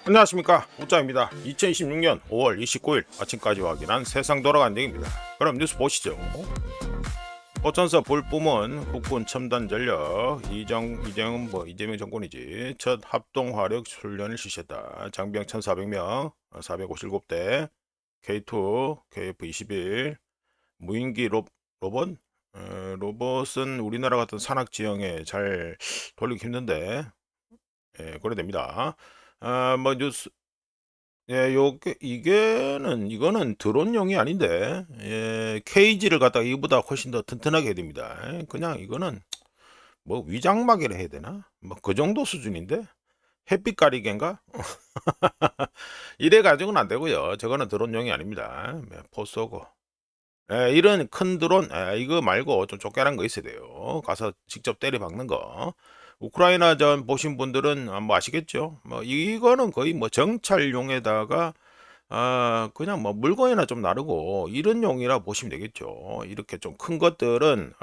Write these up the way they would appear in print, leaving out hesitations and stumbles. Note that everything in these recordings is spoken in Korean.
안녕하십니까, 우짜입니다. 2026년 5월 29일 아침까지 확인한 세상 돌아간 얘기입니다. 그럼 뉴스 보시죠. 포천서 불뿜은 국군 첨단 전력 이재명 정권이지 첫 합동 화력 훈련을 실시했다. 장병 1,400명, 457대, K2, KF-21, 무인기 로봇? 로봇은 우리나라 같은 산악 지형에 잘 돌리기 힘든데, 그래 됩니다. 뉴스, 이거는 드론용이 아닌데, 케이지를 갖다가 이보다 훨씬 더 튼튼하게 해야 됩니다. 그냥 이거는 뭐 위장막이라 해야 되나? 뭐 그 정도 수준인데, 햇빛 가리개인가? 이래 가지고는 안 되고요. 저거는 드론용이 아닙니다. 포쏘고. 이런 큰 드론, 이거 말고 좀 쫓겨난 거 있어야 돼요. 가서 직접 때려 박는 거. 우크라이나 전 보신 분들은 뭐 아시겠죠? 뭐 이거는 거의 뭐 정찰용에다가 그냥 뭐 물건이나 좀 나르고 이런 용이라 보시면 되겠죠. 이렇게 좀 큰 것들은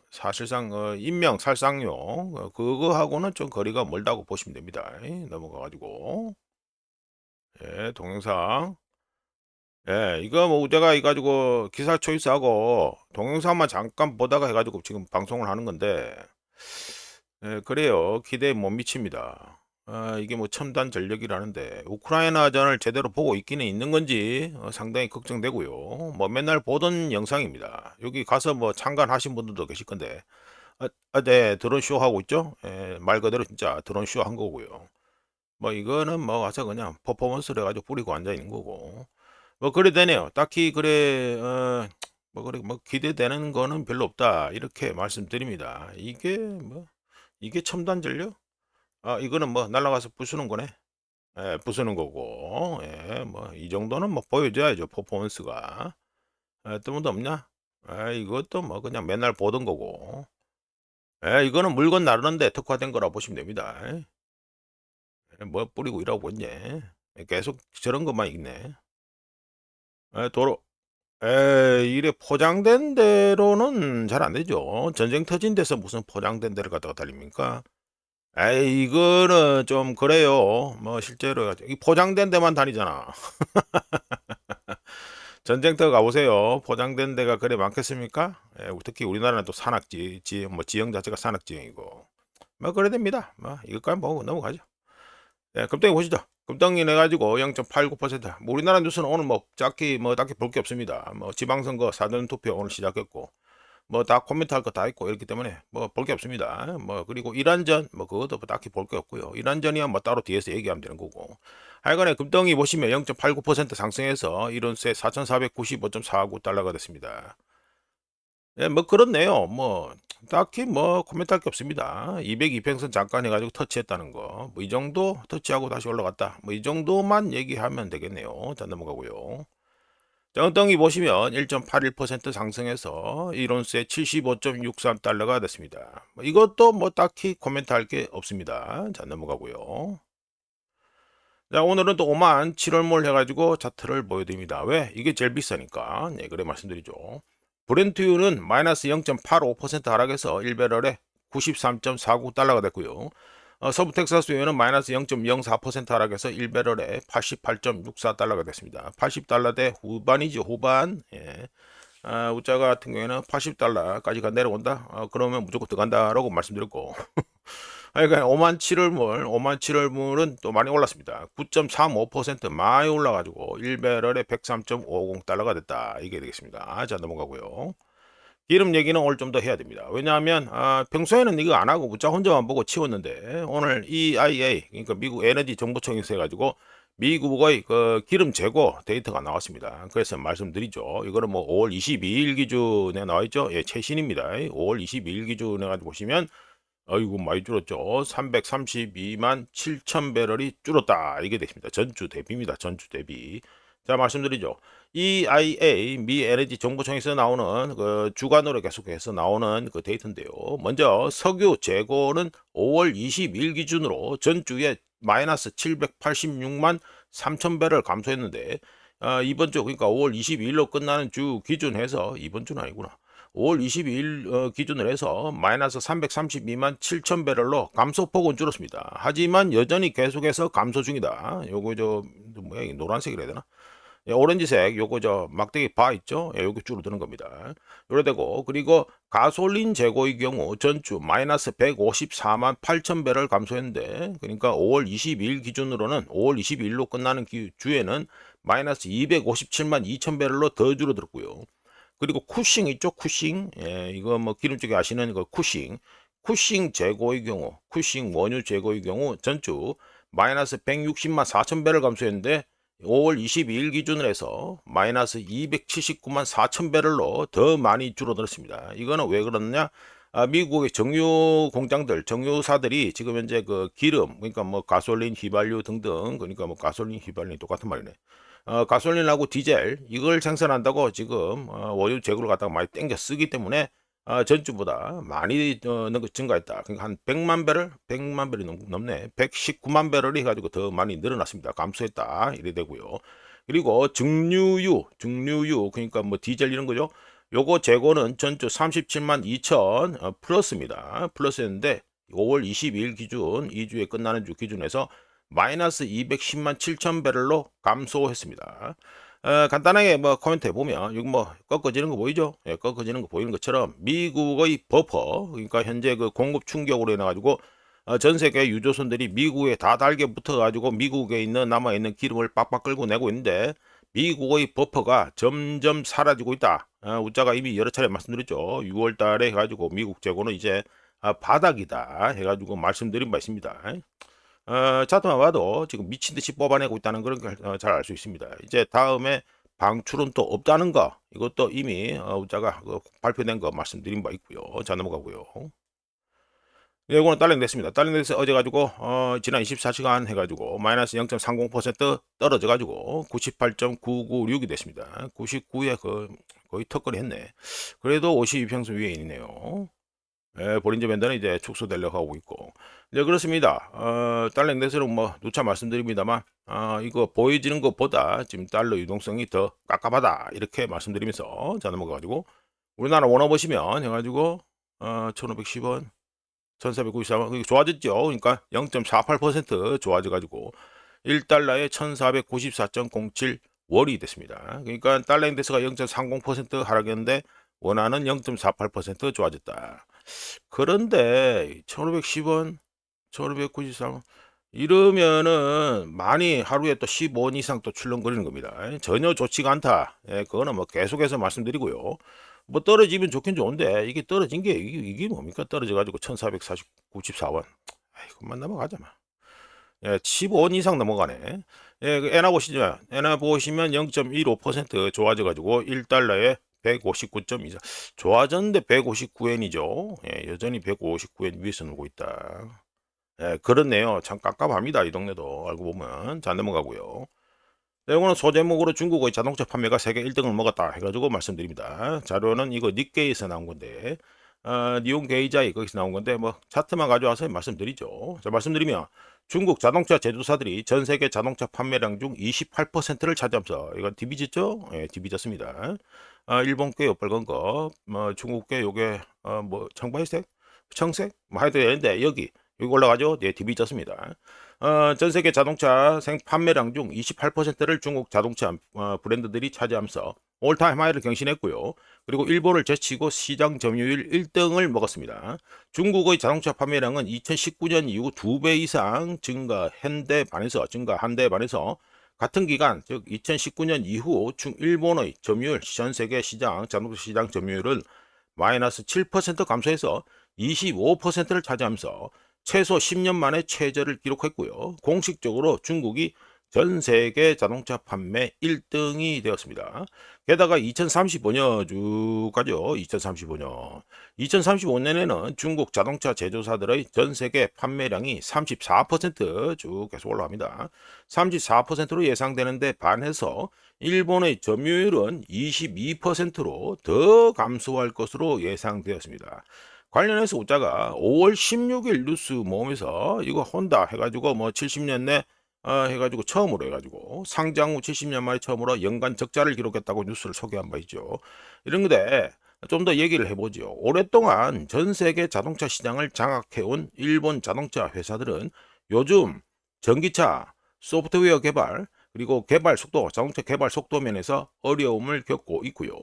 사실상 인명 살상용 그거하고는 좀 거리가 멀다고 보시면 됩니다. 넘어가 가지고 동영상. 이거 뭐 제가 이 가지고 기사 초이스하고 동영상만 잠깐 보다가 해가지고 지금 방송을 하는 건데, 그래요. 기대에 못 미칩니다. 이게 뭐 첨단 전력이라는데 우크라이나전을 제대로 보고 있기는 있는 건지 상당히 걱정되고요. 뭐 맨날 보던 영상입니다. 여기 가서 뭐 참관하신 분들도 계실 건데, 네, 드론 쇼 하고 있죠. 말 그대로 진짜 드론 쇼 한 거고요. 뭐 이거는 뭐 와서 그냥 퍼포먼스를 해가지고 뿌리고 앉아 있는 거고. 뭐 그래 되네요. 딱히 그래 뭐 그래 뭐 기대되는 거는 별로 없다. 이렇게 말씀드립니다. 이게 첨단 전력? 이거는 뭐 날아가서 부수는 거네. 부수는 거고. 뭐 이 정도는 뭐 보여줘야죠. 퍼포먼스가. 또 뭐도 없냐? 이것도 뭐 그냥 맨날 보던 거고. 이거는 물건 나르는데 특화된 거라 보시면 됩니다. 뭐 뿌리고 일하고 있네. 계속 저런 것만 있네. 도로 이래 포장된 대로는 잘 안 되죠. 전쟁 터진 데서 무슨 포장된 데를 갖다가 달립니까? 이거는 좀 그래요. 뭐 실제로 이 포장된 데만 다니잖아. 전쟁터 가보세요. 포장된 데가 그래 많겠습니까? 특히 우리나라는 또 뭐 지형 자체가 산악지형이고. 뭐 그래 됩니다. 뭐 이것까지 보고 넘어가죠. 금덩이 보시죠. 금덩이 내가지고 0.89%. 뭐 우리나라 뉴스는 오늘 딱히 볼 게 없습니다. 뭐 지방선거 사전 투표 오늘 시작했고, 뭐 다 코멘트 할 거 다 있고 이렇기 때문에 뭐 볼 게 없습니다. 뭐 그리고 이란전 뭐 그것도 뭐 딱히 볼 게 없고요. 이란전이야 뭐 따로 뒤에서 얘기하면 되는 거고. 하여간에 금덩이 보시면 0.89% 상승해서 이론세 4,495.49달러가 됐습니다. 뭐 그렇네요. 뭐 딱히 뭐 코멘트 할 게 없습니다. 200 이평선 잠깐 해가지고 터치했다는 거. 뭐 이 정도 터치하고 다시 올라갔다. 뭐 이 정도만 얘기하면 되겠네요. 자 넘어가고요. 엉덩이 보시면 1.81% 상승해서 이론세 75.63달러가 됐습니다. 이것도 뭐 딱히 코멘트 할 게 없습니다. 자 넘어가고요. 자 오늘은 또 5만 7월몰 해가지고 차트를 보여드립니다. 왜? 이게 제일 비싸니까. 네 그래 말씀드리죠. 브렌트유는 마이너스 0.85% 하락해서 1배럴에 93.49달러가 됐고요. 서부 텍사스유는 마이너스 0.04% 하락해서 1배럴에 88.64달러가 됐습니다. 80달러대 후반이죠, 후반. 우짜 같은 경우에는 80달러까지가 내려온다. 그러면 무조건 들어간다라고 말씀드렸고. 그러니까 5만 7월물, 5만 7월물은 또 많이 올랐습니다. 9.35% 많이 올라가지고 1배럴에 103.50달러가 됐다. 이게 되겠습니다. 자 넘어가고요. 기름 얘기는 오늘 좀 더 해야 됩니다. 왜냐하면 평소에는 이거 안 하고 무짜 혼자만 보고 치웠는데 오늘 EIA 그러니까 미국 에너지 정보청에서 해가지고 미국의 그 기름 재고 데이터가 나왔습니다. 그래서 말씀드리죠. 이거는 뭐 5월 22일 기준에 나와 있죠. 최신입니다. 5월 22일 기준에 가지고 보시면 아이고 많이 줄었죠. 332만 7천 배럴이 줄었다. 이게 됐습니다. 전주 대비입니다. 전주 대비. 자 말씀드리죠. EIA 미 에너지 정보청에서 나오는 그 주간으로 계속해서 나오는 그 데이터인데요. 먼저 석유 재고는 5월 22일 기준으로 전주에 마이너스 786만 3천 배럴 감소했는데 이번 주 그러니까 5월 22일로 끝나는 주 기준해서 이번 주는 아니구나. 5월 22일 기준으로 해서 마이너스 332만 7천 배럴로 감소폭은 줄었습니다. 하지만 여전히 계속해서 감소 중이다. 요거 뭐야, 이 노란색이라 해야 되나? 예, 오렌지색 요거 막대기 바 있죠? 예, 요게 줄어드는 겁니다. 요래 되고, 그리고 가솔린 재고의 경우 전주 마이너스 154만 8천 배럴 감소했는데, 그러니까 5월 22일 기준으로는 5월 22일로 끝나는 주에는 마이너스 257만 2천 배럴로 더 줄어들었고요. 그리고 쿠싱 있죠? 쿠싱. 예, 이거 뭐 기름 쪽에 아시는 거 쿠싱. 쿠싱 재고의 경우, 쿠싱 원유 재고의 경우 전주 마이너스 160만 4천 배럴 감소했는데 5월 22일 기준으로 해서 마이너스 279만 4천 배럴로 더 많이 줄어들었습니다. 이거는 왜 그러느냐? 미국의 정유 공장들, 정유사들이 지금 현재 그 기름, 그러니까 뭐 가솔린, 휘발유 등등, 그러니까 뭐 가솔린, 휘발유 똑같은 말이네. 가솔린하고 디젤 이걸 생산한다고 지금 원유 재고를 갖다가 많이 땡겨 쓰기 때문에 전주보다 많이 증가했다. 그러니까 한 100만 배럴, 100만 배럴이 넘네. 119만 배럴이 가지고 더 많이 늘어났습니다. 감소했다. 이래 되고요. 그리고 증류유 그러니까 뭐 디젤 이런 거죠. 요거 재고는 전주 37만 2천 플러스입니다. 플러스였는데 5월 22일 기준 2주에 끝나는 주 기준에서 마이너스 210만 7천 배럴로 감소했습니다. 간단하게 뭐 코멘트 해보면 이거 뭐 꺾어지는 거 보이죠? 예, 꺾어지는 거 보이는 것처럼 미국의 버퍼, 그러니까 현재 그 공급 충격으로 인해 가지고 전 세계 유조선들이 미국에 다 달게 붙어 가지고 미국에 있는 남아 있는 기름을 빡빡 끌고 내고 있는데 미국의 버퍼가 점점 사라지고 있다. 우자가 이미 여러 차례 말씀드렸죠. 6월 달에 해가지고 미국 재고는 이제 바닥이다 해가지고 말씀드린 바 있습니다. 차트만 봐도 지금 미친 듯이 뽑아내고 있다는 그런 걸 잘 알 수 있습니다. 이제 다음에 방출은 또 없다는 거, 이것도 이미 우자가 발표된 거 말씀드린 바 있고요. 자, 넘어가고요. 네, 이거는 달링됐습니다. 달링돼서 어제 가지고 지난 24시간 해가지고 마이너스 0.30% 떨어져 가지고 98.996이 됐습니다. 99에 거의 턱걸이 했네. 그래도 52평선 위에 있네요. 예, 볼린저 밴드는 이제 축소되려고 하고 있고. 네, 그렇습니다. 달러인덱스는 뭐 누차 말씀드립니다만, 이거 보여지는 것보다 지금 달러 유동성이 더 깝깝하다. 이렇게 말씀드리면서, 자, 넘어가가지고, 우리나라 원화 보시면 해가지고, 1510원, 1494원, 이게 좋아졌죠. 그러니까 0.48% 좋아져가지고, 1달러에 1494.07월이 됐습니다. 그러니까 달러 인덱스가 0.30% 하락했는데, 원화는 0.48% 좋아졌다. 그런데 1510원, 1593원 이러면은 많이 하루에 또 15원 이상 또 출렁거리는 겁니다. 전혀 좋지가 않다. 예, 그거는 뭐 계속해서 말씀드리고요. 뭐 떨어지면 좋긴 좋은데 이게 떨어진 게 이게 뭡니까? 떨어져 가지고 1494원. 그만 넘어가자 마. 예, 15원 이상 넘어가네. 예, 그 엔화 보시죠. 엔화 보시면 0.15% 좋아져 가지고 1달러에 159.24. 좋아졌는데 159엔이죠. 예, 여전히 159엔 위에서 놀고 있다. 예, 그렇네요. 참 깝깝합니다. 이 동네도 알고 보면. 자, 넘어가고요. 네, 이거는 소제목으로 중국의 자동차 판매가 세계 1등을 먹었다 해가지고 말씀드립니다. 자료는 이거 닉게이에서 나온 건데 니온 게이자이 거기서 나온 건데 뭐 차트만 가져와서 말씀드리죠. 자, 말씀드리면 중국 자동차 제조사들이 전 세계 자동차 판매량 중 28%를 차지하면서 이건 디비졌죠? 예, 디비졌습니다. 일본께 빨간 거, 뭐 중국계 요게 뭐 청바이색, 청색, 뭐 해도 되는데 여기 올라가죠? 네, 디비졌습니다. 전 세계 자동차 판매량 중 28%를 중국 자동차 브랜드들이 차지하면서 올타임 하이를 경신했고요. 그리고 일본을 제치고 시장 점유율 1등을 먹었습니다. 중국의 자동차 판매량은 2019년 이후 2배 이상 증가한 데 반해서 같은 기간, 즉 2019년 이후 일본의 점유율, 전 세계 시장 자동차 시장 점유율은 마이너스 7% 감소해서 25%를 차지하면서 최소 10년 만에 최저를 기록했고요. 공식적으로 중국이 전 세계 자동차 판매 1등이 되었습니다. 게다가 2035년까지요. 2035년. 2035년에는 중국 자동차 제조사들의 전 세계 판매량이 34%쭉 계속 올라갑니다. 34%로 예상되는데 반해서 일본의 점유율은 22%로 더 감소할 것으로 예상되었습니다. 관련해서 우자가 5월 16일 뉴스 모음에서 이거 혼다 해가지고 뭐 70년 내 해가지고 처음으로 해가지고 상장 후 70년 만에 처음으로 연간 적자를 기록했다고 뉴스를 소개한 바 있죠. 이런 건데 좀 더 얘기를 해보죠. 오랫동안 전 세계 자동차 시장을 장악해온 일본 자동차 회사들은 요즘 전기차, 소프트웨어 개발, 그리고 개발 속도, 자동차 개발 속도 면에서 어려움을 겪고 있고요.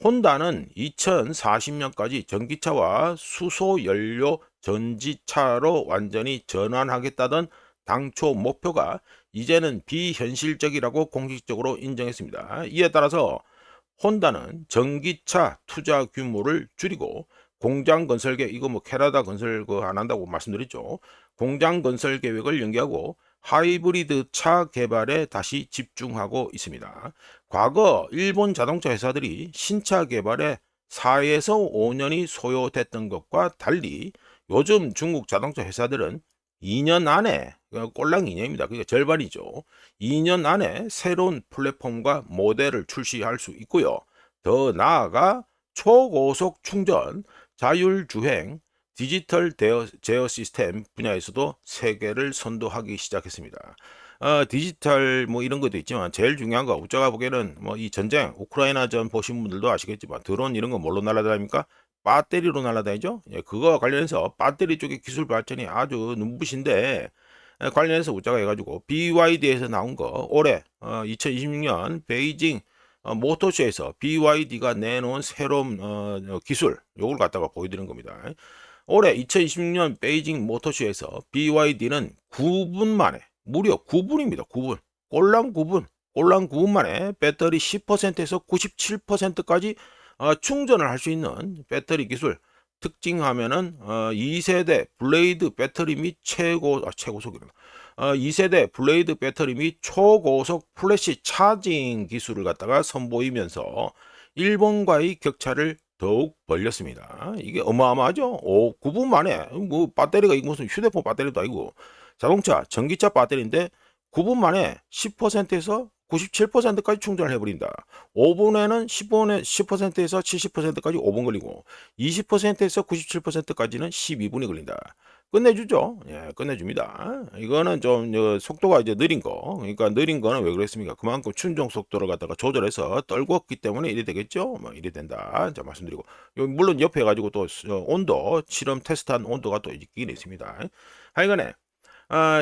혼다는 2040년까지 전기차와 수소 연료 전지차로 완전히 전환하겠다던 당초 목표가 이제는 비현실적이라고 공식적으로 인정했습니다. 이에 따라서 혼다는 전기차 투자 규모를 줄이고 공장 건설 계획, 이거 뭐 캐나다 건설 안 한다고 말씀드렸죠. 공장 건설 계획을 연기하고 하이브리드 차 개발에 다시 집중하고 있습니다. 과거 일본 자동차 회사들이 신차 개발에 4에서 5년이 소요됐던 것과 달리 요즘 중국 자동차 회사들은 2년 안에, 꼴랑 2년입니다. 그게 절반이죠. 2년 안에 새로운 플랫폼과 모델을 출시할 수 있고요. 더 나아가 초고속 충전, 자율주행, 디지털 제어 시스템 분야에서도 세계를 선도하기 시작했습니다. 디지털 뭐 이런 것도 있지만 제일 중요한 거 우리가 보기에는 뭐 이 전쟁 우크라이나전 보신 분들도 아시겠지만 드론 이런 거 뭘로 날아다닙니까? 배터리로 날아다니죠. 예, 그거 관련해서 배터리 쪽의 기술 발전이 아주 눈부신데 관련해서 우리가 해가지고 BYD에서 나온 거 올해 2026년 베이징 모터쇼에서 BYD가 내놓은 새로운 기술 요걸 갖다가 보여드리는 겁니다. 올해 2026년 베이징 모터쇼에서 BYD는 9분 만에 무려 9분입니다. 9분. 꼴랑 9분 만에 배터리 10%에서 97%까지 충전을 할 수 있는 배터리 기술 특징하면은 2세대 블레이드 배터리 및 최고속이구나. 2세대 블레이드 배터리 및 초고속 플래시 차징 기술을 갖다가 선보이면서 일본과의 격차를 더욱 벌렸습니다. 이게 어마어마하죠. 9분 만에 뭐 배터리가 이거 무슨 휴대폰 배터리도 아니고 자동차 전기차 배터리인데 9분 만에 10%에서 97%까지 충전을 해버린다. 5분에는 10%에서 70%까지 5분 걸리고 20%에서 97%까지는 12분이 걸린다. 끝내주죠. 예, 끝내줍니다. 이거는 좀 속도가 이제 느린 거. 그러니까 느린 거는 왜 그랬습니까? 그만큼 충전 속도를 갖다가 조절해서 떨궜기 때문에 이래 되겠죠. 뭐 이래 된다. 자 말씀드리고 물론 옆에 가지고 또 온도 실험 테스트한 온도가 또 있긴 있습니다. 하여간에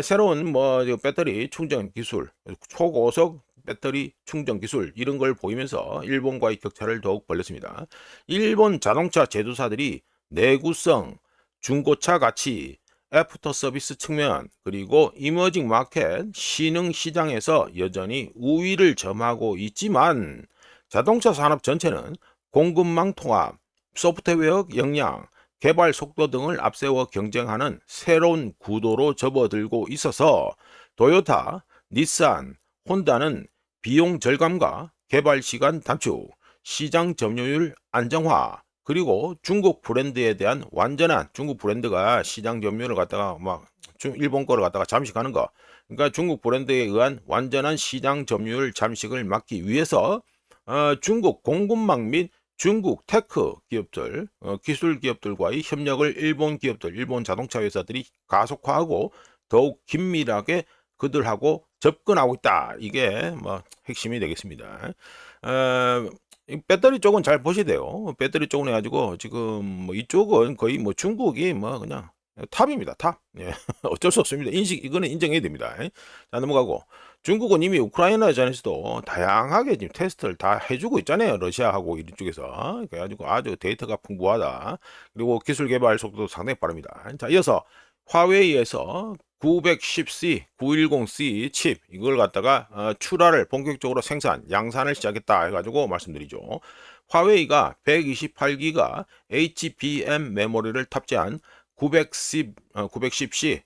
새로운 뭐 배터리 충전 기술, 초고속 배터리 충전 기술 이런 걸 보이면서 일본과의 격차를 더욱 벌렸습니다. 일본 자동차 제조사들이 내구성, 중고차 가치, 애프터 서비스 측면, 그리고 이머징 마켓, 신흥 시장에서 여전히 우위를 점하고 있지만 자동차 산업 전체는 공급망 통합, 소프트웨어 역량, 개발 속도 등을 앞세워 경쟁하는 새로운 구도로 접어들고 있어서 토요타, 닛산, 혼다는 비용 절감과 개발 시간 단축, 시장 점유율 안정화, 그리고 중국 브랜드에 대한 완전한 중국 브랜드가 시장 점유율을 갖다가 막 일본 거를 갖다가 잠식하는 거. 그러니까 중국 브랜드에 의한 완전한 시장 점유율 잠식을 막기 위해서 중국 공급망 및 중국 테크 기업들, 기술 기업들과의 협력을 일본 기업들, 일본 자동차 회사들이 가속화하고 더욱 긴밀하게 그들하고 접근하고 있다. 이게 뭐 핵심이 되겠습니다. 배터리 쪽은 잘 보셔야 돼요. 배터리 쪽은 해가지고 지금 뭐 이쪽은 거의 뭐 중국이 뭐 그냥 탑입니다. 탑. 예. 어쩔 수 없습니다. 이거는 인정해야 됩니다. 자, 넘어가고. 중국은 이미 우크라이나전에서도 다양하게 지금 테스트를 다 해주고 있잖아요. 러시아하고 이쪽에서. 그래가지고 아주 데이터가 풍부하다. 그리고 기술 개발 속도도 상당히 빠릅니다. 자, 이어서 화웨이에서 910C, 910C 칩 이걸 갖다가 출하를 본격적으로 양산을 시작했다 해가지고 말씀드리죠. 화웨이가 128기가 HBM 메모리를 탑재한 910C,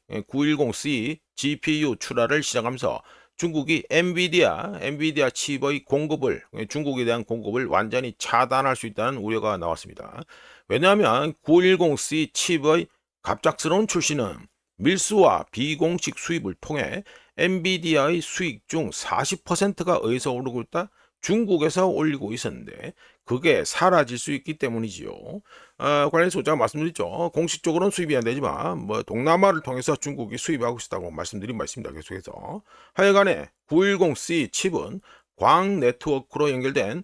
910C GPU 출하를 시작하면서 중국이 엔비디아 칩의 공급을 중국에 대한 공급을 완전히 차단할 수 있다는 우려가 나왔습니다. 왜냐하면 910C 칩의 갑작스러운 출시는 밀수와 비공식 수입을 통해 엔비디아의 수익 중 40%가 어디서 오르고 있다? 중국에서 올리고 있었는데 그게 사라질 수 있기 때문이지요. 관련해서 제가 말씀드렸죠. 공식적으로는 수입이 안 되지만 뭐 동남아를 통해서 중국이 수입하고 있다고 말씀드린 바 있습니다. 계속해서 하여간에 910C 칩은 광 네트워크로 연결된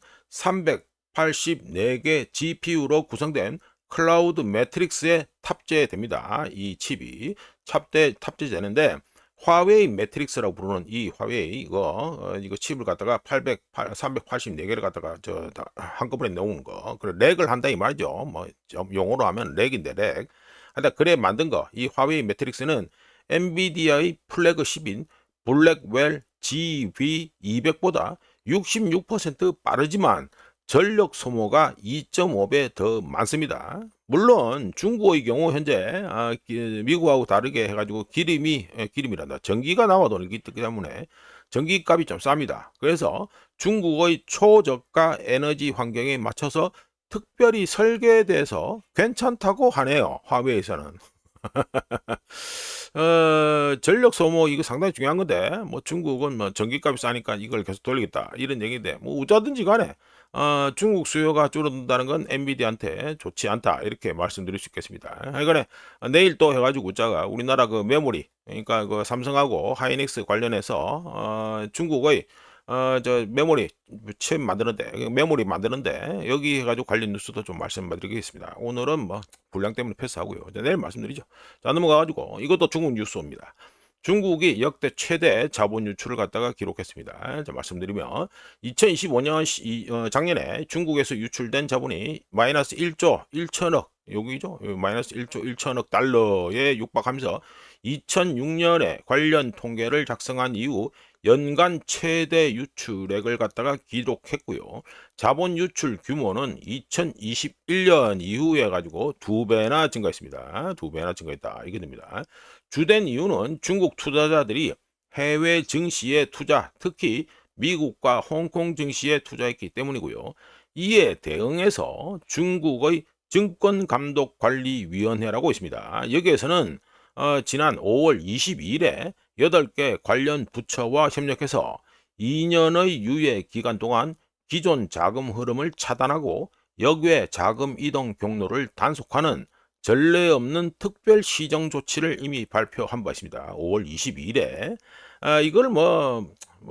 384개 GPU로 구성된 클라우드 매트릭스에 탑재됩니다. 이 칩이 탑재되는데 화웨이 매트릭스라고 부르는 이 화웨이 이거 칩을 갖다가 384개를 갖다가 한꺼번에 넣은 거. 그래 렉을 한다 이 말이죠. 뭐 용어로 하면 렉인데 렉. 하여튼 그래 만든 거. 이 화웨이 매트릭스는 엔비디아의 플래그십인 블랙웰 GV200보다 66% 빠르지만 전력 소모가 2.5배 더 많습니다. 물론 중국의 경우 현재 미국하고 다르게 해가지고 기름이란다. 전기가 나와도 있기 때문에 전기값이 좀 쌉니다. 그래서 중국의 초저가 에너지 환경에 맞춰서 특별히 설계돼서 괜찮다고 하네요. 화웨이에서는. 전력 소모 이거 상당히 중요한 건데 뭐 중국은 뭐 전기값이 싸니까 이걸 계속 돌리겠다 이런 얘기인데 뭐 어쩌든지 간에 중국 수요가 줄어든다는 건 엔비디아한테 좋지 않다 이렇게 말씀드릴 수 있겠습니다. 하여간에 내일 또 해가지고 우자가 우리나라 그 메모리 그러니까 그 삼성하고 하이닉스 관련해서 중국의 메모리 칩 만드는데 메모리 만드는데 여기 해가지고 관련 뉴스도 좀 말씀드리겠습니다. 오늘은 뭐 분량 때문에 패스하고요. 내일 말씀드리죠. 자 넘어가가지고 이것도 중국 뉴스입니다. 중국이 역대 최대 자본 유출을 갖다가 기록했습니다. 자, 말씀드리면 2025년 작년에 중국에서 유출된 자본이 마이너스 1조 1천억 여기죠. 마이너스 1조 1천억 달러에 육박하면서 2006년에 관련 통계를 작성한 이후 연간 최대 유출액을 갖다가 기록했고요. 자본 유출 규모는 2021년 이후에 가지고 2배나 증가했습니다. 2배나 증가했다. 이게 됩니다. 주된 이유는 중국 투자자들이 해외 증시에 투자, 특히 미국과 홍콩 증시에 투자했기 때문이고요. 이에 대응해서 중국의 증권감독관리위원회라고 있습니다. 여기에서는 지난 5월 22일에 8개 관련 부처와 협력해서 2년의 유예 기간 동안 기존 자금 흐름을 차단하고 역외 자금 이동 경로를 단속하는 전례 없는 특별 시정 조치를 이미 발표한 바 있습니다. 5월 22일에 이걸 뭐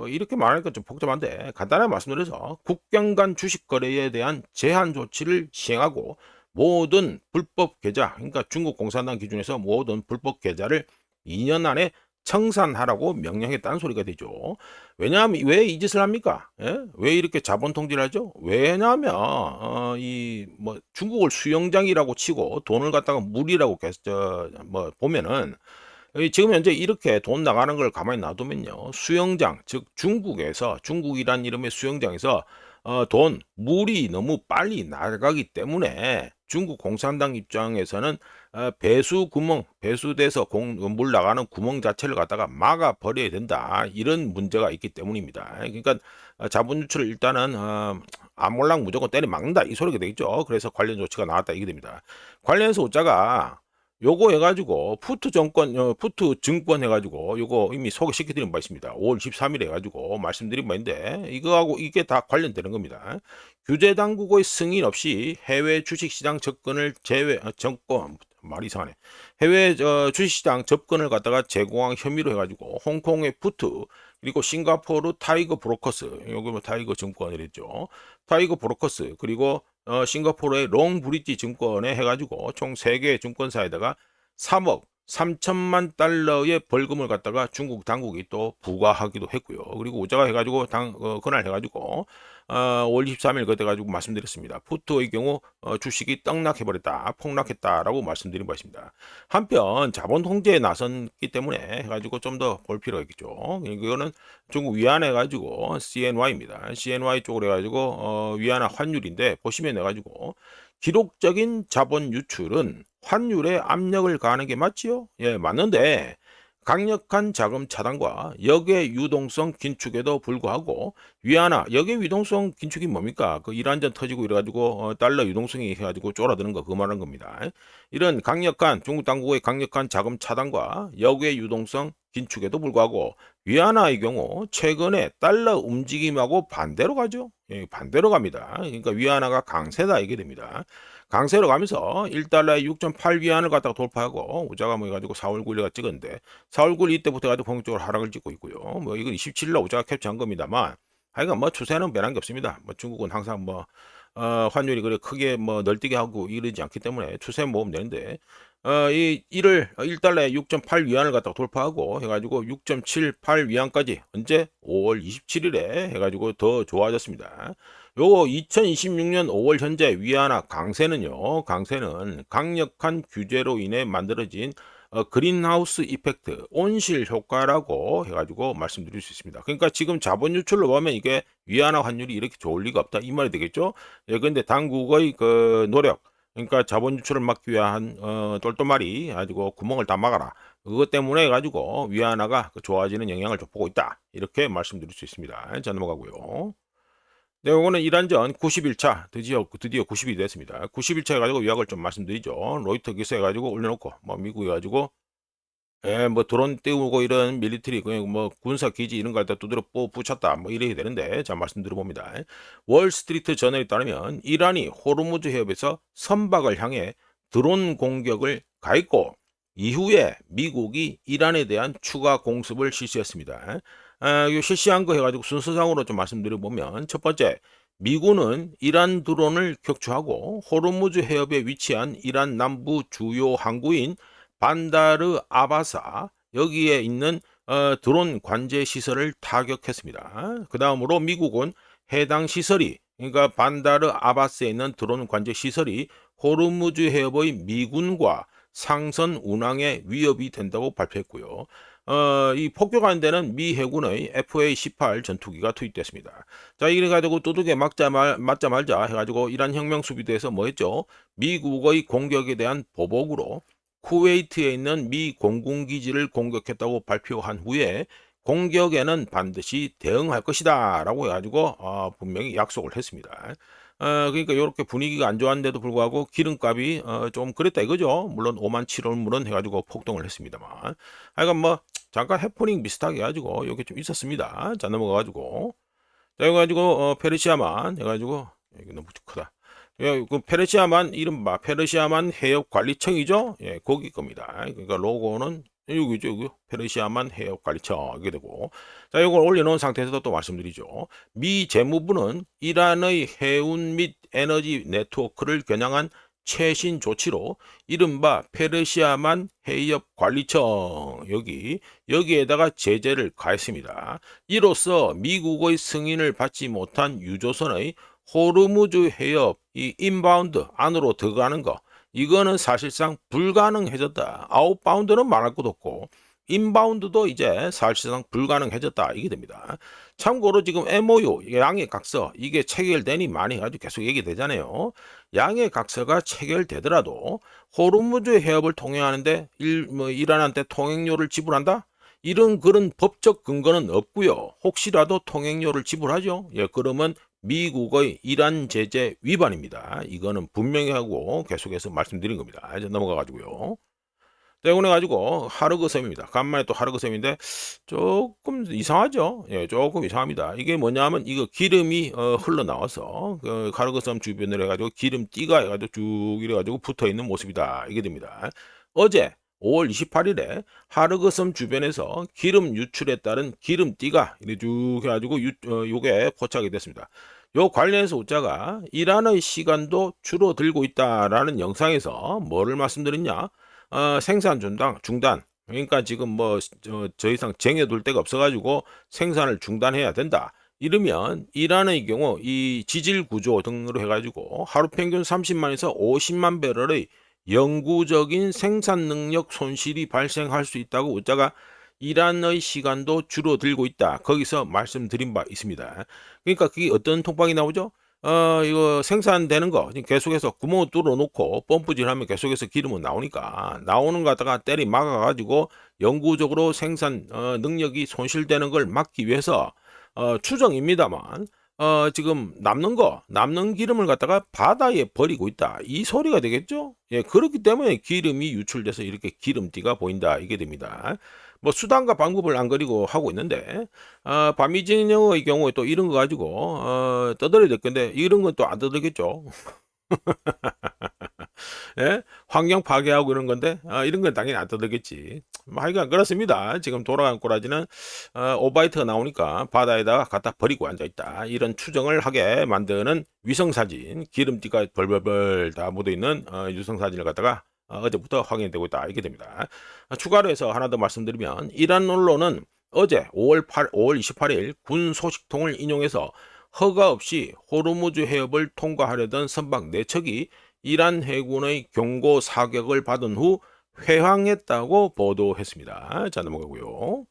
이렇게 말하니까 좀 복잡한데 간단하게 말씀드려서 국경 간 주식 거래에 대한 제한 조치를 시행하고 모든 불법 계좌, 그러니까 중국 공산당 기준에서 모든 불법 계좌를 2년 안에 청산하라고 명령했다는 소리가 되죠. 왜냐하면 왜 이 짓을 합니까? 예? 왜 이렇게 자본 통제를 하죠? 왜냐하면 중국을 수영장이라고 치고 돈을 갖다가 물이라고 계속 보면은 지금 현재 이렇게 돈 나가는 걸 가만히 놔두면요. 수영장, 즉 중국이란 이름의 수영장에서 물이 너무 빨리 나가기 때문에 중국 공산당 입장에서는 배수돼서 물 나가는 구멍 자체를 갖다가 막아 버려야 된다. 이런 문제가 있기 때문입니다. 그러니까 자본 유출을 일단은 아몰랑 무조건 때려 막는다. 이 소리가 되겠죠. 그래서 관련 조치가 나왔다. 이게 됩니다. 관련해서 오자가 요거 해가지고 푸트 증권 해가지고 요거 이미 소개시켜드린 바 있습니다. 5월 13일에 해가지고 말씀드린 바 있는데 이거하고 이게 다 관련되는 겁니다. 규제 당국의 승인 없이 해외 주식시장 말이 이상하네. 해외 주식시장 접근을 갖다가 제공한 혐의로 해가지고 홍콩의 푸트 그리고 싱가포르 타이거 브로커스 여기 뭐 타이거 증권이랬죠. 타이거 브로커스 그리고 싱가포르의 롱브리지 증권에 해가지고 총 3개 증권사에다가 3억 3천만 달러의 벌금을 갖다가 중국 당국이 또 부과하기도 했고요. 그리고 오자가 해가지고 그날 해가지고 5월 23일 그때 가지고 말씀드렸습니다. 푸트의 경우 주식이 떡락해버렸다, 폭락했다라고 말씀드린 바 있습니다. 한편 자본 통제에 나섰기 때문에 해가지고 좀 더 볼 필요가 있겠죠. 이거는 중국 위안해 가지고 CNY입니다. CNY 쪽으로 해가지고 위안화 환율인데 보시면 해가지고 기록적인 자본 유출은 환율에 압력을 가하는 게 맞지요? 예, 맞는데 강력한 자금 차단과 역의 유동성 긴축에도 불구하고 위안화 역의 유동성 긴축이 뭡니까? 그 이란전 터지고 이래가지고 달러 유동성이 해가지고 쫄아드는 거 그 말하는 겁니다. 이런 중국 당국의 강력한 자금 차단과 역의 유동성 긴축에도 불구하고 위안화의 경우 최근에 달러 움직임하고 반대로 가죠. 예, 반대로 갑니다. 그러니까 위안화가 강세다 이게 됩니다. 강세로 가면서 1달러에 6.8위안을 갖다가 돌파하고 우자가 뭐 해가지고 4월 9일에 찍었는데 4월 9일 이때부터 가지고 본격적으로 하락을 찍고 있고요. 뭐 이건 27일날 우자가 캡처한 겁니다만 하여간 뭐 추세는 변한 게 없습니다. 뭐 중국은 항상 환율이 그래 크게 뭐 널뛰게 하고 이러지 않기 때문에 추세 모으면 되는데 이 이를 1달러에 6.8 위안을 갖다가 돌파하고 해 가지고 6.78 위안까지 언제 5월 27일에 해 가지고 더 좋아졌습니다. 요거 2026년 5월 현재 위안화 강세는 강력한 규제로 인해 만들어진 그린하우스 이펙트, 온실 효과라고 해 가지고 말씀드릴 수 있습니다. 그러니까 지금 자본 유출로 보면 이게 위안화 환율이 이렇게 좋을 리가 없다 이 말이 되겠죠. 예, 근데 당국의 그 노력, 그러니까 자본 유출을 막기 위한 똘똘말이 가지고 구멍을 다 막아라. 그것 때문에 해 가지고 위안화가 좋아지는 영향을 좀 보고 있다. 이렇게 말씀드릴 수 있습니다. 자, 넘어가고요. 네, 요거는 이란전 91차 드디어 90이 됐습니다. 91차 해가지고 요약을 좀 말씀드리죠. 로이터 기사 해가지고 올려놓고 뭐 미국 해가지고 예, 뭐 드론 띄우고 이런 밀리터리 그냥 뭐 군사 기지 이런 걸 다 두드려 붙였다 뭐 이래야 되는데 자 말씀드려봅니다. 월스트리트 저널에 따르면 이란이 호르무즈 해협에서 선박을 향해 드론 공격을 가했고 이후에 미국이 이란에 대한 추가 공습을 실시했습니다. 요 실시한 거 해가지고 순서상으로 좀 말씀드려보면 첫 번째 미군은 이란 드론을 격추하고 호르무즈 해협에 위치한 이란 남부 주요 항구인 반다르 아바사 여기에 있는 드론 관제 시설을 타격했습니다. 그 다음으로 미국은 해당 시설이 그러니까 반다르 아바스에 있는 드론 관제 시설이 호르무즈 해협의 미군과 상선 운항에 위협이 된다고 발표했고요. 이 폭격하는 데는 미 해군의 FA-18 전투기가 투입됐습니다. 자, 이래 가지고 두둑에 맞자 말자 해가지고 이란 혁명 수비대에서 뭐 했죠? 미국의 공격에 대한 보복으로 쿠웨이트에 있는 미 공군기지를 공격했다고 발표한 후에 공격에는 반드시 대응할 것이다 라고 해가지고 분명히 약속을 했습니다. 그러니까 이렇게 분위기가 안 좋았는데도 불구하고 기름값이 좀 그랬다 이거죠. 물론 5만 7원 해가지고 폭등을 했습니다만 하여간 뭐 잠깐 해프닝 비슷하게 해가지고 이게 좀 있었습니다. 자 넘어가가지고 자 이거 가지고 페르시아만 해가지고 이거 너무 크다. 예, 그 페르시아만 이른바 페르시아만 해협 관리청이죠. 예, 거기 겁니다. 그러니까 로고는 여기죠, 여기 페르시아만 해협 관리청 이게 되고, 자, 이걸 올려놓은 상태에서 또 말씀드리죠. 미 재무부는 이란의 해운 및 에너지 네트워크를 겨냥한 최신 조치로 이른바 페르시아만 해협 관리청 여기에다가 제재를 가했습니다. 이로써 미국의 승인을 받지 못한 유조선의 호르무즈 해협 이 인바운드 안으로 들어가는 거 이거는 사실상 불가능해졌다. 아웃바운드는 말할 것도 없고 인바운드도 이제 사실상 불가능해졌다 이게 됩니다. 참고로 지금 MOU 양해 각서 이게 체결되니 많이 아주 계속 얘기되잖아요. 양해 각서가 체결되더라도 호르무즈 해협을 통행하는데 이란한테 통행료를 지불한다? 이런 그런 법적 근거는 없고요. 혹시라도 통행료를 지불하죠. 예, 그러면 미국의 이란 제재 위반입니다. 이거는 분명히 하고 계속해서 말씀드린 겁니다. 이제 넘어가 가지고요. 때문에 가지고 하르그섬입니다. 간만에 또 하르그섬인데 조금 이상하죠. 예, 조금 이상합니다. 이게 뭐냐면 이거 기름이 흘러나와서 그 하르그섬 주변으로 해가지고 기름띠가 해가지고 쭉 이래가지고 붙어 있는 모습이다. 이게 됩니다. 어제 5월 28일에 하르그섬 주변에서 기름 유출에 따른 기름띠가 이렇게 쭉 해가지고 요게 포착이 됐습니다. 요 관련해서 우자가 이란의 시간도 줄어들고 있다라는 영상에서 뭐를 말씀드렸냐? 생산 중단. 그러니까 지금 뭐 저 이상 쟁여둘 데가 없어가지고 생산을 중단해야 된다. 이러면 이란의 경우 이 지질 구조 등으로 해가지고 하루 평균 30만에서 50만 배럴의 영구적인 생산 능력 손실이 발생할 수 있다고 우자가 이란의 시간도 줄어들고 있다. 거기서 말씀드린 바 있습니다. 그러니까 그게 어떤 통방이 나오죠? 이거 생산되는 거 계속해서 구멍을 뚫어 놓고 펌프질 하면 계속해서 기름은 나오니까 나오는 거 갖다가 때리 막아 가지고 영구적으로 생산 능력이 손실되는 걸 막기 위해서 추정입니다만 지금 남는 기름을 갖다가 바다에 버리고 있다. 이 소리가 되겠죠? 예, 그렇기 때문에 기름이 유출돼서 이렇게 기름띠가 보인다. 이게 됩니다. 뭐 수단과 방법을 안 그리고 하고 있는데 반미진영의 경우에 또 이런 거 가지고 떠들어야 될 건데 이런 건 또 안 떠들겠죠. 예? 환경 파괴하고 이런 건데 이런 건 당연히 안 떠들겠지. 뭐 하여간 그렇습니다. 지금 돌아간 꼬라지는 오바이트가 나오니까 바다에다가 갖다 버리고 앉아있다. 이런 추정을 하게 만드는 위성사진, 기름띠가 벌벌벌 다 묻어있는 유성사진을 갖다가 어제부터 확인되고 있다. 이렇게 됩니다. 추가로 해서 하나 더 말씀드리면 이란 언론은 어제 5월 28일 군 소식통을 인용해서 허가 없이 호르무즈 해협을 통과하려던 선박 4척이 이란 해군의 경고 사격을 받은 후 회항했다고 보도했습니다. 자, 넘어가고요.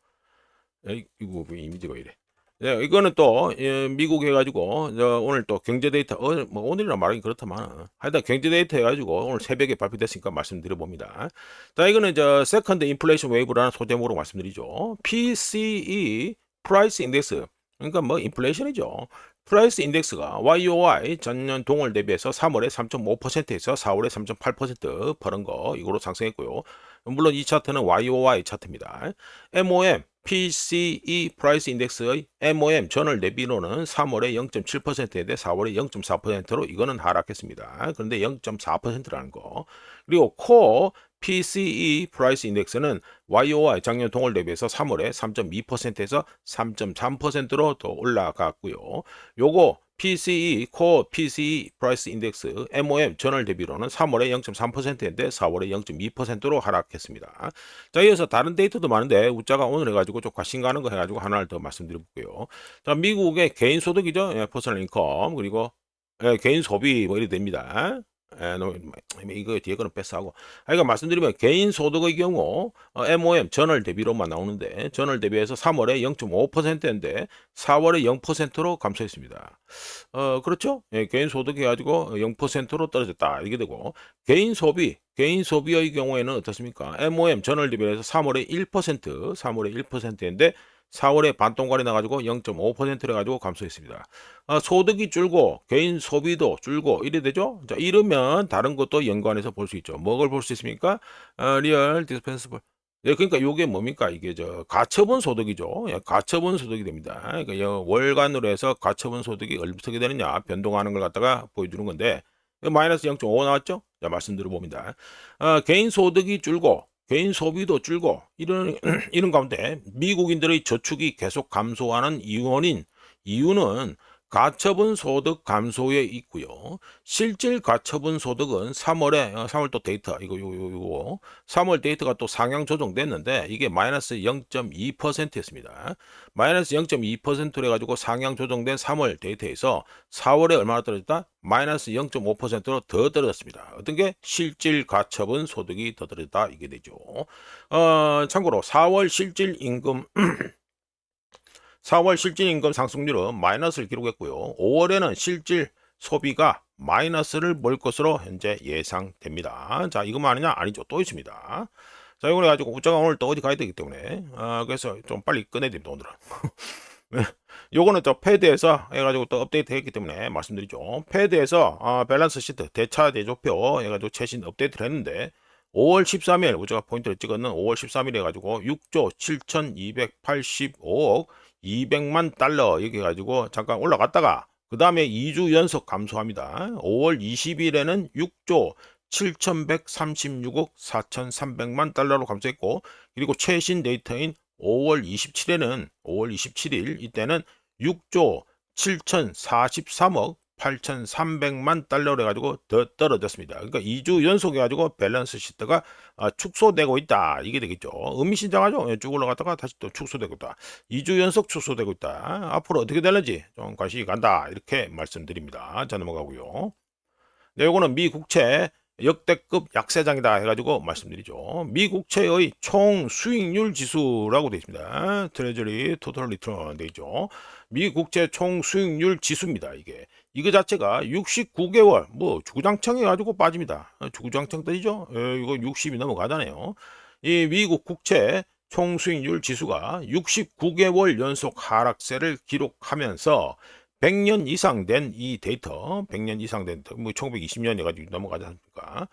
이거 왜 이미지가 이래? 네, 이거는 또 미국 해가지고 오늘 또 경제 데이터 뭐 오늘이라 말하기 그렇다만 하여튼 경제 데이터 해가지고 오늘 새벽에 발표됐으니까 말씀드려 봅니다. 자, 이거는 세컨드 인플레이션 웨이브라는 소제목으로 말씀드리죠. PCE 프라이스 인덱스, 그러니까 뭐 인플레이션이죠. 프라이스 인덱스가 YOY 전년 동월 대비해서 3월에 3.5%에서 4월에 3.8% 벌은 거 이거로 상승했고요. 물론 이 차트는 YOY 차트입니다. MOM PCE 프라이스 인덱스의 MOM 전월 대비로는 3월에 0.7%인데 4월에 0.4%로 이거는 하락했습니다. 그런데 0.4%라는 거. 그리고 코어 PCE 프라이스 인덱스는 YOY 작년 동월 대비해서 3월에 3.2%에서 3.3%로 더 올라갔고요. 요거 PCE 코어 PCE 프라이스 인덱스 MOM 전월 대비로는 3월에 0.3%인데 4월에 0.2%로 하락했습니다. 자, 이어서 다른 데이터도 많은데 우자가 오늘 해가지고 좀 관심 가는 거 해가지고 하나를 더 말씀드려볼게요. 자, 미국의 개인 소득이죠. 예, 퍼스널 인컴 그리고 개인 소비 뭐 이래 됩니다. 이거 뒤에 거는 패스하고. 하여간 말씀드리면 개인 소득의 경우 MOM 전월 대비로만 나오는데 전월 대비해서 3월에 0.5%인데 4월에 0%로 감소했습니다. 그렇죠? 예, 개인 소득 해가지고 0%로 떨어졌다 이게 되고 개인 소비의 경우에는 어떻습니까? MOM 전월 대비해서 3월에 1%인데 4월에 반동갈이 나가지고 0.5% 해가지고 감소했습니다. 소득이 줄고 개인 소비도 줄고 이래 되죠? 자, 이러면 다른 것도 연관해서 볼 수 있죠. 뭐를 볼 수 있습니까? 리얼 디스펜서블. 예, 그러니까 요게 뭡니까? 이게 가처분 소득이죠. 예, 가처분 소득이 됩니다. 그러니까 월간으로 해서 가처분 소득이 어떻게 되느냐 변동하는 걸 갖다가 보여주는 건데 마이너스 0.5 나왔죠? 자, 말씀드려 봅니다. 개인 소득이 줄고 개인 소비도 줄고 이런 이런 가운데 미국인들의 저축이 계속 감소하는 이유는 가처분 소득 감소에 있고요. 실질 가처분 소득은 3월 또 데이터 이거 3월 데이터가 또 상향 조정됐는데 이게 마이너스 0.2%였습니다. 마이너스 0.2%로 해가지고 상향 조정된 3월 데이터에서 4월에 얼마나 떨어졌다? 마이너스 0.5%로 더 떨어졌습니다. 어떤 게 실질 가처분 소득이 더 떨어졌다 이게 되죠. 참고로 4월 실질 임금 4월 실질 임금 상승률은 마이너스를 기록했고요. 5월에는 실질 소비가 마이너스를 볼 것으로 현재 예상됩니다. 자, 이것만 아니냐? 아니죠. 또 있습니다. 자, 이걸 가지고 우자가 오늘 또 어디 가야 되기 때문에 그래서 좀 빨리 끝내야 됩니다. 오늘은. 요거는 또 패드에서 해가지고 또 업데이트 했기 때문에 말씀드리죠. 패드에서 밸런스 시트 대차 대조표 해가지고 최신 업데이트를 했는데 5월 13일 우리가 포인트를 찍었는 5월 13일 해가지고 6조 7,285억 200만 달러 이렇게 해가지고 잠깐 올라갔다가 그 다음에 2주 연속 감소합니다. 5월 20일에는 6조 7,136억 4,300만 달러로 감소했고 그리고 최신 데이터인 5월 27일 이때는 6조 7,043억 8,300만 달러로 해가지고 더 떨어졌습니다. 그러니까 2주 연속 해가지고 밸런스 시트가 축소되고 있다. 이게 되겠죠. 의미심장하죠. 쭉 올라갔다가 다시 또 축소되고 있다. 2주 연속 축소되고 있다. 앞으로 어떻게 될는지 좀 관심이 간다. 이렇게 말씀드립니다. 자, 넘어가고요. 네, 요거는 미 국채 역대급 약세장이다 해가지고 말씀드리죠. 미 국채의 총 수익률 지수라고 되어 있습니다. 트레저리 토탈 리턴 되어 있죠. 미 국채 총 수익률 지수입니다. 이거 자체가 69개월 뭐 주구장창 해가지고 빠집니다. 주구장창 떠지죠. 이거 60이 넘어가잖아요. 이 미국 국채 총 수익률 지수가 69개월 연속 하락세를 기록하면서 100년 이상 된 이 데이터, 100년 이상 된, 뭐 1920년 해가지고 넘어가지 않습니까?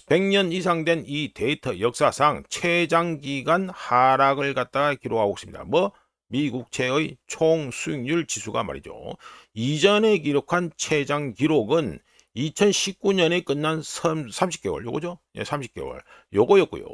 100년 이상 된 이 데이터 역사상 최장기간 하락을 갖다가 기록하고 있습니다. 뭐? 미국채의 총 수익률 지수가 말이죠. 이전에 기록한 최장 기록은 2019년에 끝난 30개월 요거죠. 예, 30개월 요거였고요.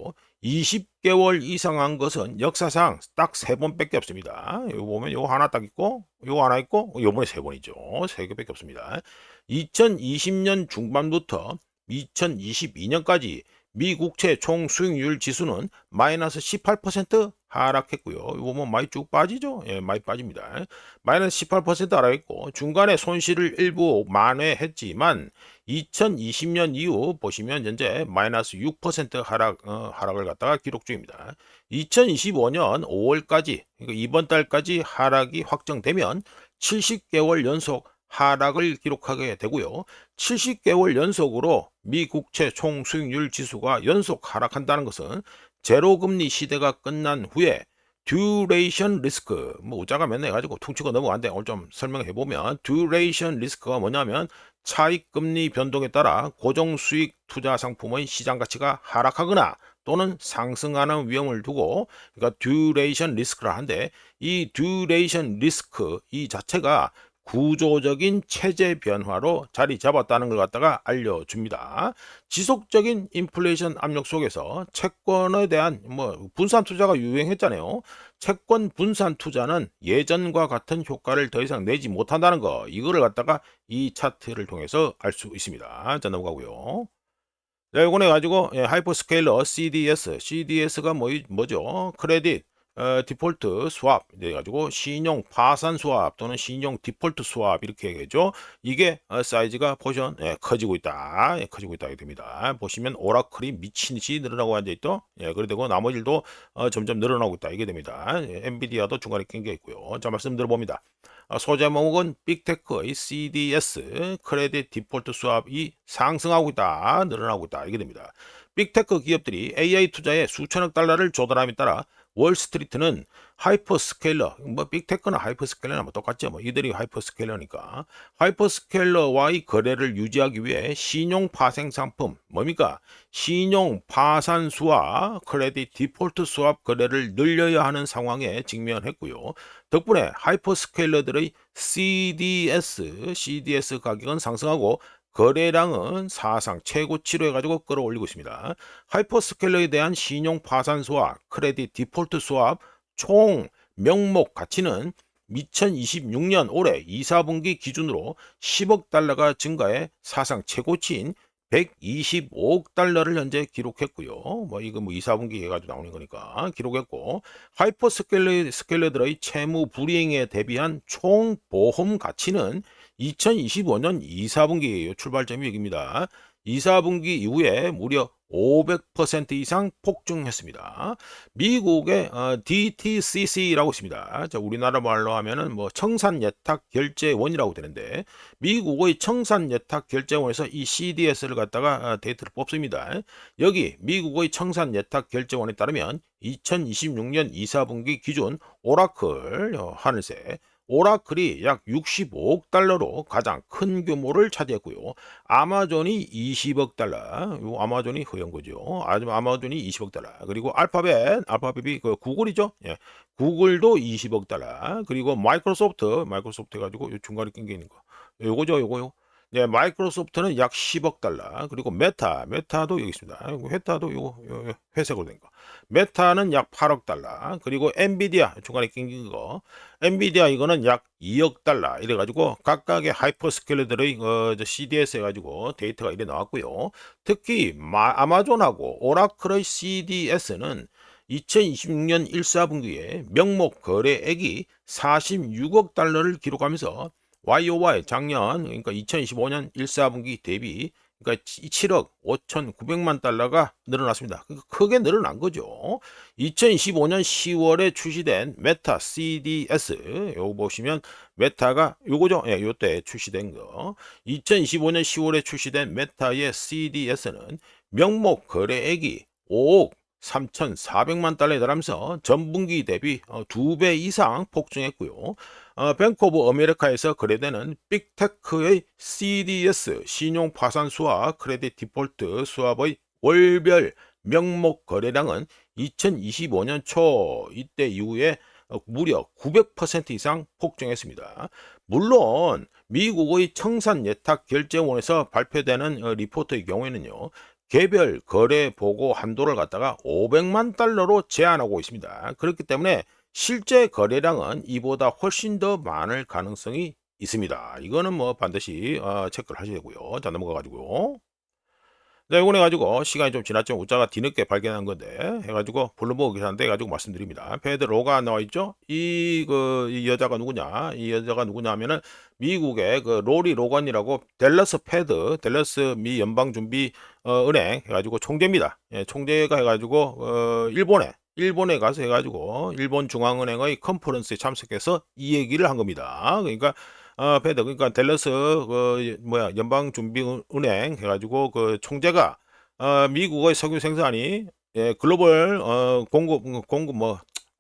20개월 이상한 것은 역사상 딱 3번밖에 없습니다. 요거 보면 요거 하나 딱 있고 요거 하나 있고 요번에 3번이죠. 3개밖에 없습니다. 2020년 중반부터 2022년까지 미 국채 총 수익률 지수는 마이너스 18% 하락했고요. 이거 뭐 많이 쭉 빠지죠? 예, 많이 빠집니다. 마이너스 18% 하락했고 중간에 손실을 일부 만회했지만 2020년 이후 보시면 현재 마이너스 6% 하락을 갖다가 기록 중입니다. 2025년 5월까지 그러니까 이번 달까지 하락이 확정되면 70개월 연속 하락을 기록하게 되고요. 70개월 연속으로 미 국채 총 수익률 지수가 연속 하락한다는 것은 제로금리 시대가 끝난 후에 듀레이션 리스크, 뭐 우자가 맨날 해가지고 퉁치고 넘어간데 오늘 좀 설명해 보면 듀레이션 리스크가 뭐냐면 차익금리 변동에 따라 고정수익 투자 상품의 시장 가치가 하락하거나 또는 상승하는 위험을 두고 그러니까 듀레이션 리스크를 하는데 이 듀레이션 리스크 이 자체가 구조적인 체제 변화로 자리 잡았다는 걸 갖다가 알려줍니다. 지속적인 인플레이션 압력 속에서 채권에 대한 뭐 분산 투자가 유행했잖아요. 채권 분산 투자는 예전과 같은 효과를 더 이상 내지 못한다는 거 이거를 갖다가 이 차트를 통해서 알 수 있습니다. 자 넘어가고요. 자, 이거네 가지고 하이퍼스케일러 CDS가 뭐죠? 크레딧 디폴트 스왑 이래 가지고 신용 파산 스왑 또는 신용 디폴트 스왑 이렇게 얘기하죠. 이게 사이즈가 보시면 커지고 있다. 커지고 있다 이게 됩니다. 보시면 오라클이 미친 듯이 늘어나고 앉아 있죠. 그리고 나머지도 점점 늘어나고 있다 이게 됩니다. 엔비디아도 중간에 낀 게 있고요. 자 말씀 들어봅니다. 소제목은 빅테크의 CDS 크레딧 디폴트 스왑이 상승하고 있다. 늘어나고 있다. 이게 됩니다. 빅테크 기업들이 AI 투자에 수천억 달러를 조달함에 따라 월스트리트는 하이퍼스케일러, 뭐 빅테크나 하이퍼스케일러나 뭐 똑같죠. 뭐 이들이 하이퍼스케일러니까 하이퍼스케일러와의 거래를 유지하기 위해 신용 파생 상품 뭡니까? 신용 파산수와 크레딧 디폴트 스왑 거래를 늘려야 하는 상황에 직면했고요. 덕분에 하이퍼스케일러들의 CDS 가격은 상승하고 거래량은 사상 최고치로 해가지고 끌어올리고 있습니다. 하이퍼스케일러에 대한 신용 파산수와 크레딧 디폴트 스왑 총 명목 가치는 2026년 올해 2, 4분기 기준으로 10억 달러가 증가해 사상 최고치인 125억 달러를 현재 기록했고요. 뭐 이거 뭐 2, 4분기 해가지고 나오는 거니까 기록했고 하이퍼스케일러들의 채무 불이행에 대비한 총 보험 가치는 2025년 2, 4분기 출발점이 여기입니다. 2, 4분기 이후에 무려 500% 이상 폭증했습니다. 미국의 DTCC라고 있습니다. 자, 우리나라 말로 하면은 뭐 청산예탁결제원이라고 되는데 미국의 청산예탁결제원에서 이 CDS를 갖다가 데이터를 뽑습니다. 여기 미국의 청산예탁결제원에 따르면 2026년 2, 4분기 기준 오라클 하늘색 오라클이 약 65억 달러로 가장 큰 규모를 차지했고요. 아마존이 20억 달러, 요 아마존이 허연 거죠. 아마존이 20억 달러. 그리고 알파벳이 그 구글이죠. 구글도 20억 달러. 그리고 마이크로소프트 해가지고 요 중간에 낀 게 있는 거. 요거죠, 요거요. 마이크로소프트는 약 10억 달러. 그리고 메타도 여기 있습니다. 메타도 요거 회색으로 된 거. 메타는 약 8억 달러. 그리고 엔비디아 중간에 낀 거. 엔비디아 이거는 약 2억 달러. 이래 가지고 각각의 하이퍼스케일러들의 CDS 해 가지고 데이터가 이래 나왔고요. 특히 아마존하고 오라클의 CDS는 2026년 1, 4분기에 명목 거래액이 46억 달러를 기록하면서 YOY 작년 그러니까 2025년 1, 4분기 대비 그러니까 7억 5,900만 달러가 늘어났습니다. 크게 늘어난 거죠. 2025년 10월에 출시된 메타 CDS 요거 보시면 메타가 요거죠. 요때 출시된 거. 2025년 10월에 출시된 메타의 CDS는 명목 거래액이 5억 3,400만 달러에 달하면서 전분기 대비 2배 이상 폭증했고요. 뱅크 오브 아메리카에서 거래되는 빅테크의 CDS 신용 파산수와 크레딧 디폴트 수합의 월별 명목 거래량은 2025년 초 이때 이후에 무려 900% 이상 폭증했습니다. 물론 미국의 청산예탁결제원에서 발표되는 리포트의 경우에는요. 개별 거래 보고 한도를 갖다가 500만 달러로 제한하고 있습니다. 그렇기 때문에 실제 거래량은 이보다 훨씬 더 많을 가능성이 있습니다. 이거는 뭐 반드시 체크를 하셔야 되고요. 자, 넘어가 가지고요. 네, 이번에 가지고 시간이 좀 지났지만 우자가 뒤늦게 발견한 건데 해가지고 블룸버그 기사인데 해가지고 말씀드립니다. 페드 로가 나와 있죠. 이 여자가 누구냐? 이 여자가 누구냐 하면은 미국의 그 로리 로건이라고 댈러스 미 연방준비 은행 해가지고 총재입니다. 예, 총재가 해가지고 일본에 가서 해가지고 일본 중앙은행의 컨퍼런스에 참석해서 이 얘기를 한 겁니다. 그러니까 페드 그러니까 댈러스 연방준비은행 해가지고 그 총재가 미국의 석유 생산이 글로벌 공급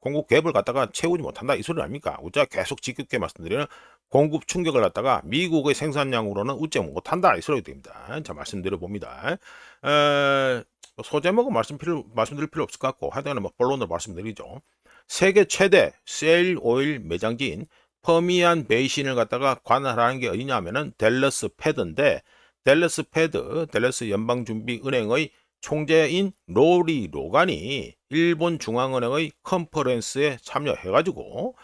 갭을 갖다가 채우지 못한다 이 소리 아닙니까? 우리가 계속 지겹게 말씀드리는 공급 충격을 갖다가 미국의 생산량으로는 웃지 못한다 이 소리가 됩니다. 자, 말씀드려 봅니다. 소제목은 말씀드릴 필요 없을 것 같고 하여튼 뭐 본론으로 말씀드리죠. 세계 최대 셰일 오일 매장지인 퍼미안 베이신을 갖다가 관할하는 게 어디냐면은 댈러스 연방준비은행의 총재인 로리 로간이 일본 중앙은행의 컨퍼런스에 참여해가지고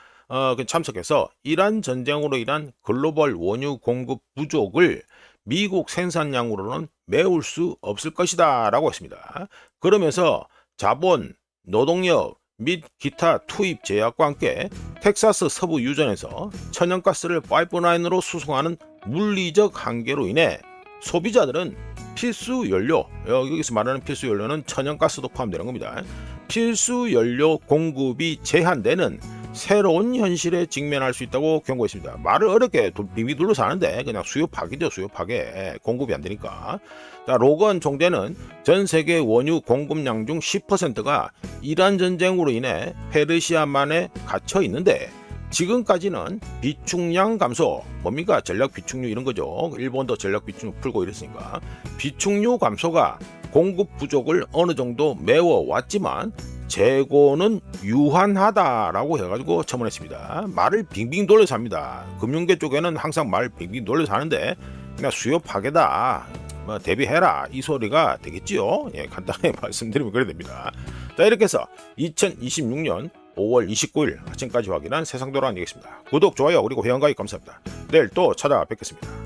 참석해서 이란 전쟁으로 인한 글로벌 원유 공급 부족을 미국 생산량으로는 메울 수 없을 것이다 라고 했습니다. 그러면서 자본, 노동력 및 기타 투입 제약과 함께 텍사스 서부 유전에서 천연가스를 파이프라인으로 수송하는 물리적 한계로 인해 소비자들은 필수 연료, 여기서 말하는 필수 연료는 천연가스도 포함되는 겁니다. 필수 연료 공급이 제한되는 새로운 현실에 직면할 수 있다고 경고했습니다. 말을 어렵게 빙빙 둘러서 하는데 그냥 수요 파기죠. 수요 파괴. 공급이 안 되니까. 자, 로건 총재는 전 세계 원유 공급량 중 10%가 이란 전쟁으로 인해 페르시아만에 갇혀 있는데 지금까지는 비축량 감소, 뭡니까? 전략 비축류 이런 거죠. 일본도 전략 비축류 풀고 이랬으니까. 비축류 감소가 공급 부족을 어느 정도 메워왔지만 재고는 유한하다라고 해가지고 첨언했습니다. 말을 빙빙 돌려서 합니다. 금융계 쪽에는 항상 말을 빙빙 돌려서 하는데 그냥 수요 파괴다. 뭐 대비해라 이 소리가 되겠지요. 예, 간단하게 말씀드리면 그래 됩니다. 자, 이렇게 해서 2026년 5월 29일 아침까지 확인한 세상 돌아가는 얘기였습니다. 구독, 좋아요 그리고 회원가입 감사합니다. 내일 또 찾아뵙겠습니다.